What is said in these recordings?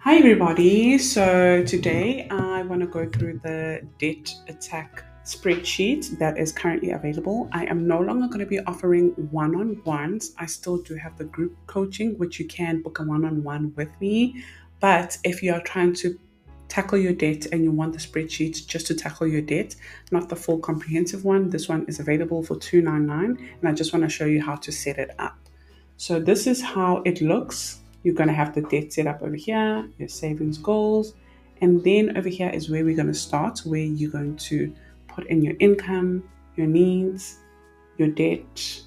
Hi everybody. So today I want to go through the debt attack spreadsheet that is currently available. I am no longer going to be offering one-on-ones. I still do have the group coaching, which you can book a one-on-one with me. But if you are trying to tackle your debt and you want the spreadsheet just to tackle your debt, not the full comprehensive one, this one is available for $299, and I just want to show you how to set it up. So this is how it looks. You're going to have the debt set up over here, your savings goals, and then over here is where we're going to start, where you're going to put in your income, your needs, your debt,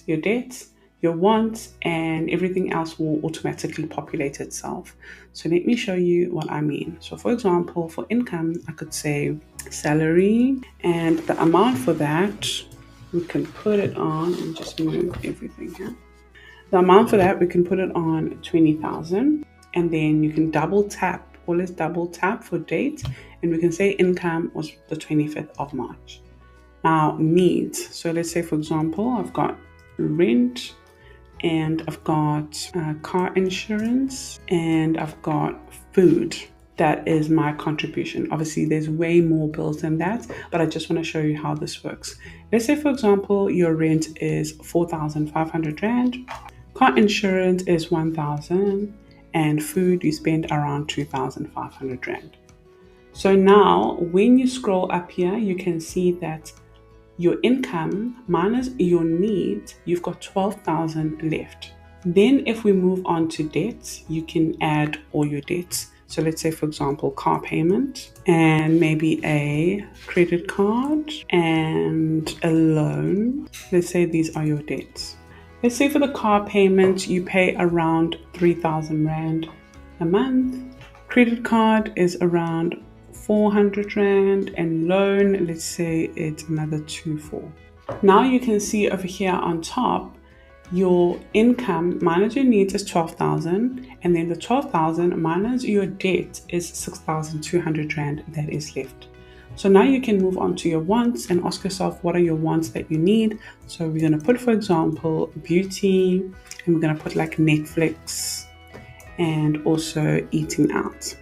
your debts, your wants, and everything else will automatically populate itself. So let me show you what I mean. So for example, for income, I could say salary, and the amount for that, we can put it on and just move everything here. The amount for that, we can put it on 20,000, and then you can double tap, always double tap for date, and we can say income was the 25th of March. Now needs, so let's say for example, I've got rent, and I've got car insurance, and I've got food. That is my contribution. Obviously, there's way more bills than that, but I just want to show you how this works. Let's say, for example, your rent is 4,500 Rand. Car insurance is 1,000, and food you spend around 2,500 Rand. So now when you scroll up here, you can see that your income minus your needs, you've got 12,000 left. Then if we move on to debts, you can add all your debts. So let's say, for example, car payment and maybe a credit card and a loan. Let's say these are your debts. Let's say for the car payment, you pay around 3,000 Rand a month. Credit card is around 400 Rand, and loan, let's say it's another 2,400. Now you can see over here on top, your income minus your needs is 12,000, and then the 12,000 minus your debt is 6,200 Rand that is left. So now you can move on to your wants and ask yourself, what are your wants that you need? So we're going to put, for example, beauty, and we're going to put like Netflix and also eating out.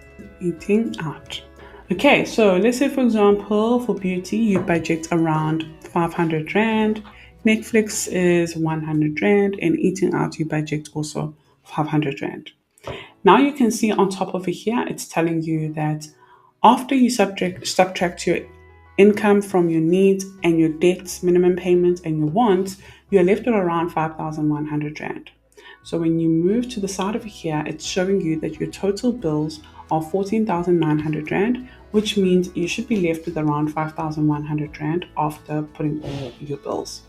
Okay, so let's say, for example, for beauty, you budget around 500 Rand. Netflix is 100 Rand, and eating out, you budget also 500 Rand. Now you can see on top over here, it's telling you that after you subtract your income from your needs and your debts, minimum payments, and your wants, you're left with around 5,100 Rand. So when you move to the side over here, it's showing you that your total bills are 14,900 Rand, which means you should be left with around 5,100 Rand after putting all your bills.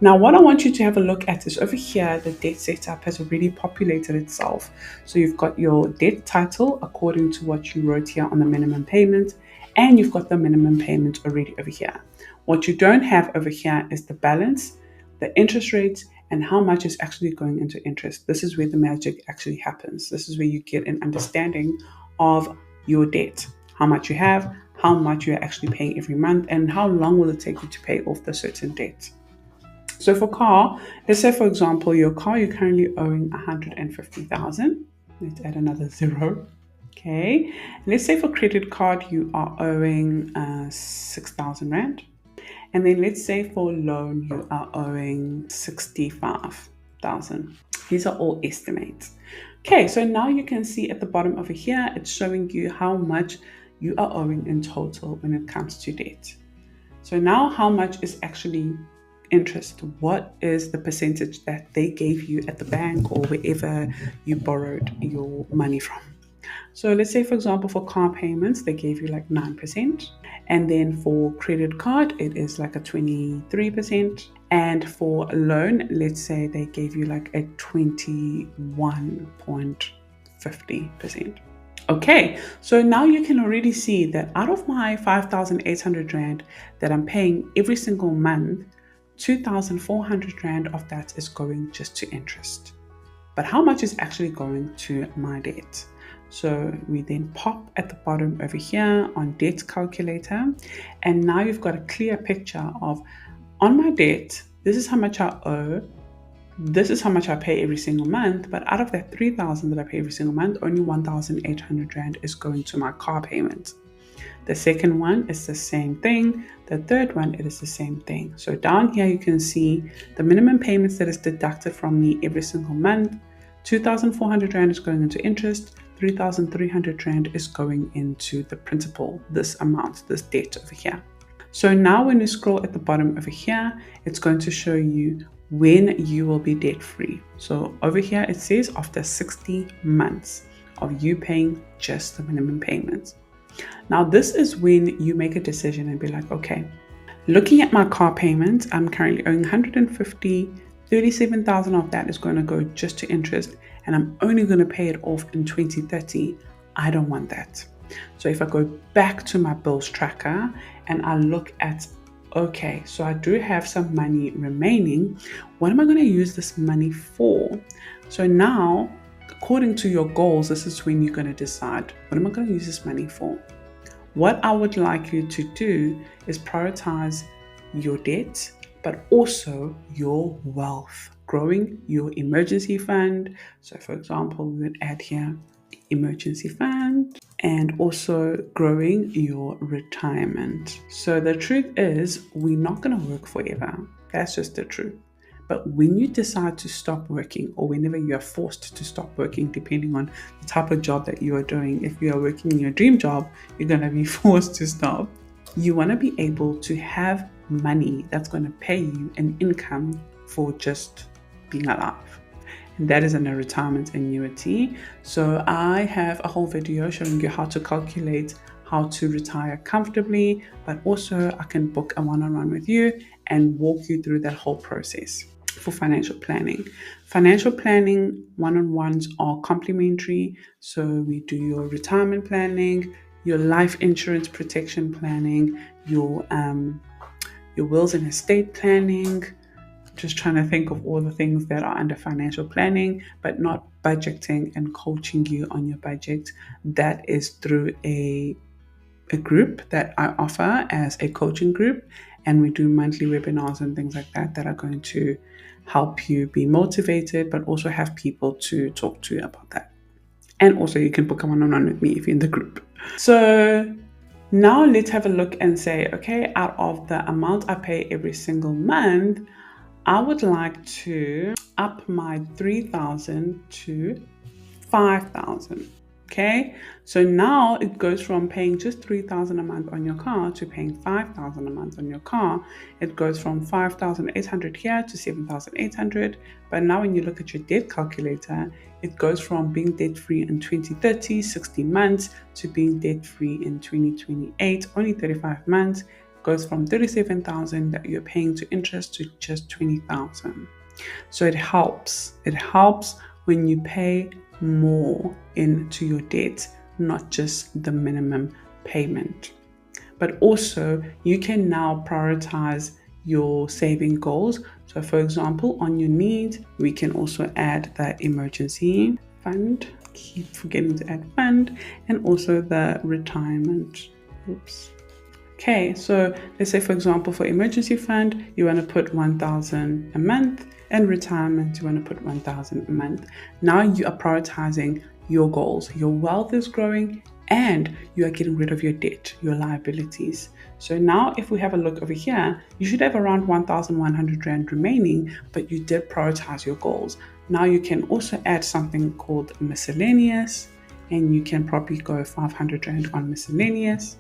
Now, what I want you to have a look at is over here, the debt setup has already populated itself. So you've got your debt title according to what you wrote here on the minimum payment, and you've got the minimum payment already over here. What you don't have over here is the balance, the interest rates, and how much is actually going into interest. This is where the magic actually happens. This is where you get an understanding of your debt, how much you have, how much you're actually paying every month, and how long will it take you to pay off the certain debt. So for car, let's say, for example, your car, you're currently owing 150,000. Let's add another zero. Okay. Let's say for credit card, you are owing 6,000 Rand. And then let's say for loan, you are owing 65,000. These are all estimates. Okay, so now you can see at the bottom over here, it's showing you how much you are owing in total when it comes to debt. So now how much is actually interest? What is the percentage that they gave you at the bank or wherever you borrowed your money from? So let's say, for example, for car payments, they gave you like 9%. And then for credit card, it is like a 23%. And for loan, let's say they gave you like a 21.50%. Okay, so now you can already see that out of my 5,800 Rand that I'm paying every single month, 2,400 Rand of that is going just to interest. But how much is actually going to my debt? So we then pop at the bottom over here on debt calculator, and now you've got a clear picture of, on my debt, this is how much I owe this is how much I pay every single month, but out of that 3,000 that I pay every single month, only 1,800 Rand is going to my car payment. The second one is the same thing. The third one, it is the same thing. So down here, you can see the minimum payments that is deducted from me every single month. 2,400 Rand is going into interest. 3,300 Rand is going into the principal, this amount, this debt over here. So now when you scroll at the bottom over here, it's going to show you when you will be debt free. So over here, it says after 60 months of you paying just the minimum payments. Now, this is when you make a decision and be like, okay, looking at my car payment, I'm currently owing 150, 37,000 of that is going to go just to interest, and I'm only going to pay it off in 2030. I don't want that. So if I go back to my bills tracker and I look at, okay, so I do have some money remaining. What am I going to use this money for? So now, according to your goals, this is when you're going to decide, what am I going to use this money for? What I would like you to do is prioritize your debt, but also your wealth, growing your emergency fund. So for example, we would add here emergency fund, and also growing your retirement. So the truth is, we're not going to work forever. That's just the truth. But when you decide to stop working, or whenever you are forced to stop working, depending on the type of job that you are doing, if you are working in your dream job, you're going to be forced to stop. You want to be able to have money that's going to pay you an income for just being alive. And that is in a retirement annuity. So I have a whole video showing you how to calculate how to retire comfortably, but also I can book a one-on-one with you and walk you through that whole process for financial planning. Financial planning one-on-ones are complimentary. So we do your retirement planning, your life insurance protection planning, your wills and estate planning. Just trying to think of all the things that are under financial planning, but not budgeting and coaching you on your budget. That is through a group that I offer as a coaching group, and we do monthly webinars and things like that are going to help you be motivated, but also have people to talk to you about that. And also you can book a one-on-one with me if you're in the group. So now let's have a look and say, okay, out of the amount I pay every single month, I would like to up my 3,000 to 5,000. Okay, so now it goes from paying just 3,000 a month on your car to paying 5,000 a month on your car. It goes from 5,800 here to 7,800. But now when you look at your debt calculator, it goes from being debt free in 2030, 60 months, to being debt free in 2028, only 35 months. It goes from 37,000 that you're paying to interest to just 20,000. So it helps. It helps when you pay more into your debt, not just the minimum payment. But also you can now prioritize your saving goals. So for example, on your needs, we can also add that emergency fund, keep forgetting to add fund, and also the retirement. Okay, so let's say for example, for emergency fund, you want to put 1,000 a month, and retirement, you want to put 1,000 a month. Now you are prioritizing your goals. Your wealth is growing and you are getting rid of your debt, your liabilities. So now if we have a look over here, you should have around 1,100 Rand remaining, but you did prioritize your goals. Now you can also add something called miscellaneous, and you can probably go 500 Rand on miscellaneous,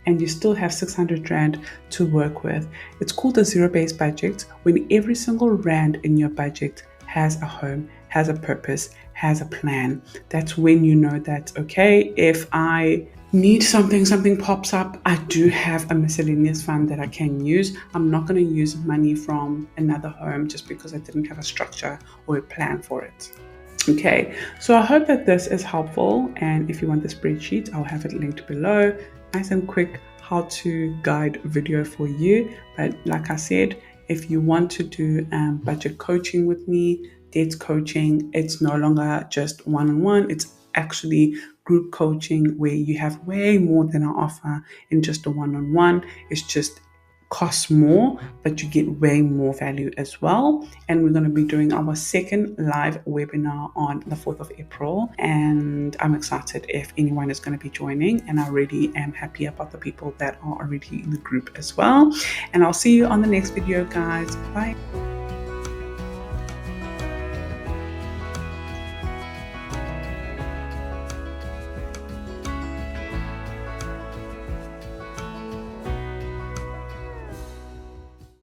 and you still have 600 Rand to work with. It's called a zero-based budget, when every single Rand in your budget has a home, has a purpose, has a plan. That's when you know that, okay, if I need something pops up, I do have a miscellaneous fund that I can use. I'm not going to use money from another home just because I didn't have a structure or a plan for it. Okay, so I hope that this is helpful, and if you want the spreadsheet, I'll have it linked below. Nice and quick how-to guide video for you. But like I said, if you want to do budget coaching with me, debt coaching, it's no longer just one-on-one. It's actually group coaching where you have way more than I offer in just a one-on-one. It's just costs more, but you get way more value as well. And we're going to be doing our second live webinar on the 4th of April. And I'm excited if anyone is going to be joining. And I really am happy about the people that are already in the group as well. And I'll see you on the next video, guys. Bye.